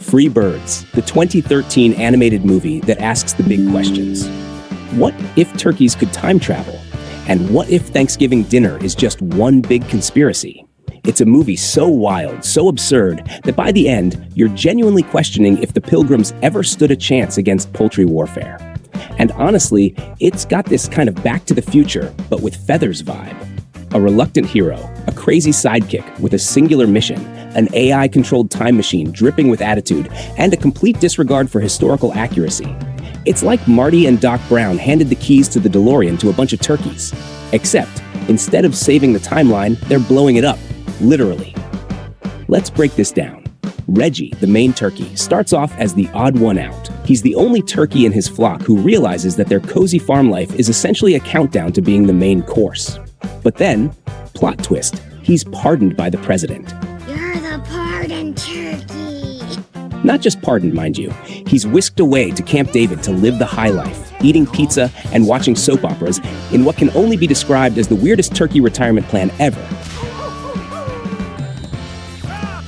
Free Birds, the 2013 animated movie that asks the big questions. What if turkeys could time travel? And what if Thanksgiving dinner is just one big conspiracy? It's a movie so wild, so absurd, that by the end, you're genuinely questioning if the Pilgrims ever stood a chance against poultry warfare. And honestly, it's got this kind of Back to the Future, but with feathers vibe. A reluctant hero, a crazy sidekick with a singular mission, an AI-controlled time machine dripping with attitude, and a complete disregard for historical accuracy. It's like Marty and Doc Brown handed the keys to the DeLorean to a bunch of turkeys. Except, instead of saving the timeline, they're blowing it up, literally. Let's break this down. Reggie, the main turkey, starts off as the odd one out. He's the only turkey in his flock who realizes that their cozy farm life is essentially a countdown to being the main course. But then, plot twist, he's pardoned by the president. You're the pardoned turkey. Not just pardoned, mind you. He's whisked away to Camp David to live the high life, eating pizza and watching soap operas in what can only be described as the weirdest turkey retirement plan ever.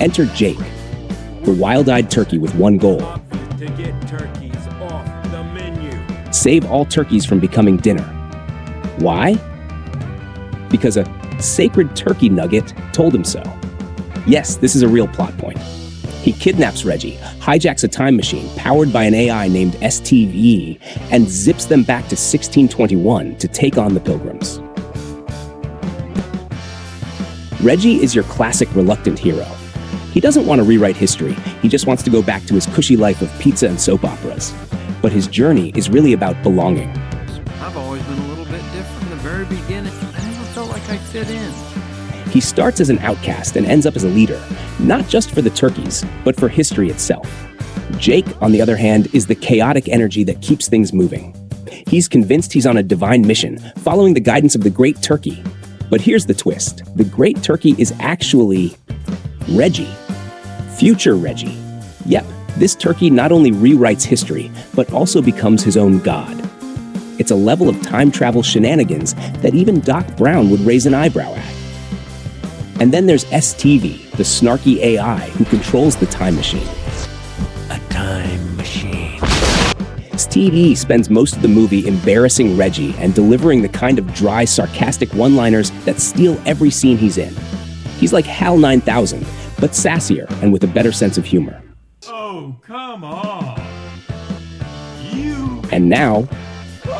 Enter Jake, the wild-eyed turkey with one goal. To get turkeys off the menu. Save all turkeys from becoming dinner. Why? Because a sacred turkey nugget told him so. Yes, this is a real plot point. He kidnaps Reggie, hijacks a time machine powered by an AI named S.T.E.V.E, and zips them back to 1621 to take on the Pilgrims. Reggie is your classic reluctant hero. He doesn't want to rewrite history, he just wants to go back to his cushy life of pizza and soap operas. But his journey is really about belonging. I've always been a little bit different from the very beginning. I never felt like I fit in. He starts as an outcast and ends up as a leader, not just for the turkeys, but for history itself. Jake, on the other hand, is the chaotic energy that keeps things moving. He's convinced he's on a divine mission, following the guidance of the Great Turkey. But here's the twist. The Great Turkey is actually Reggie. Future Reggie. Yep, this turkey not only rewrites history, but also becomes his own god. It's a level of time travel shenanigans that even Doc Brown would raise an eyebrow at. And then there's S.T.E.V.E, the snarky AI who controls the time machine. A time machine. S.T.E.V.E spends most of the movie embarrassing Reggie and delivering the kind of dry, sarcastic one-liners that steal every scene he's in. He's like HAL 9000, but sassier and with a better sense of humor. Oh, come on. And now,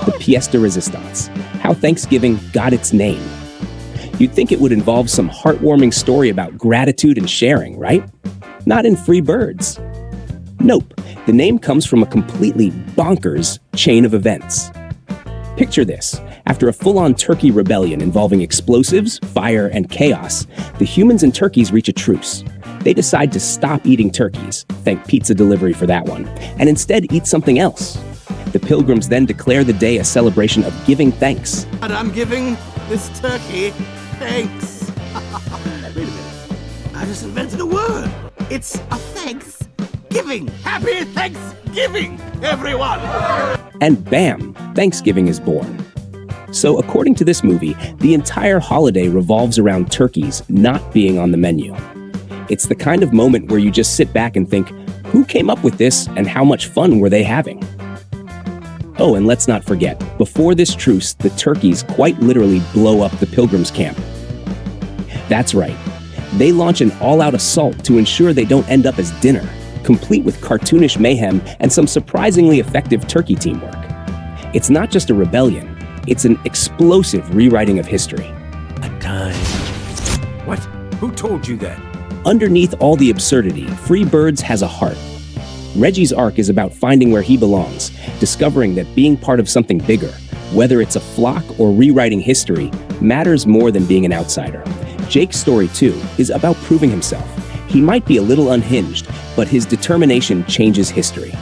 the pièce de résistance, how Thanksgiving got its name. You'd think it would involve some heartwarming story about gratitude and sharing, right? Not in Free Birds. Nope, the name comes from a completely bonkers chain of events. Picture this. After a full-on turkey rebellion involving explosives, fire, and chaos, the humans and turkeys reach a truce. They decide to stop eating turkeys, thank pizza delivery for that one, and instead eat something else. The Pilgrims then declare the day a celebration of giving thanks. And I'm giving this turkey thanks. Wait a minute. I just invented a word. It's a thanksgiving. Happy Thanksgiving, everyone! And bam, Thanksgiving is born. So according to this movie, the entire holiday revolves around turkeys not being on the menu. It's the kind of moment where you just sit back and think, who came up with this and how much fun were they having? Oh, and let's not forget, before this truce, the turkeys quite literally blow up the Pilgrims' camp. That's right. They launch an all-out assault to ensure they don't end up as dinner, complete with cartoonish mayhem and some surprisingly effective turkey teamwork. It's not just a rebellion, it's an explosive rewriting of history. A time. What? Who told you that? Underneath all the absurdity, Free Birds has a heart. Reggie's arc is about finding where he belongs, discovering that being part of something bigger, whether it's a flock or rewriting history, matters more than being an outsider. Jake's story, too, is about proving himself. He might be a little unhinged, but his determination changes history.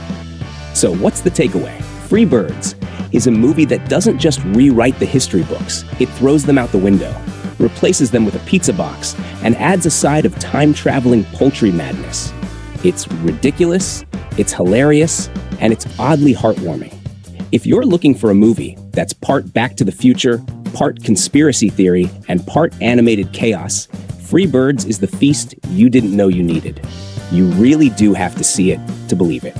So what's the takeaway? Free Birds is a movie that doesn't just rewrite the history books, it throws them out the window, replaces them with a pizza box, and adds a side of time-traveling poultry madness. It's ridiculous, it's hilarious, and it's oddly heartwarming. If you're looking for a movie that's part Back to the Future, part conspiracy theory, and part animated chaos, Free Birds is the feast you didn't know you needed. You really do have to see it to believe it.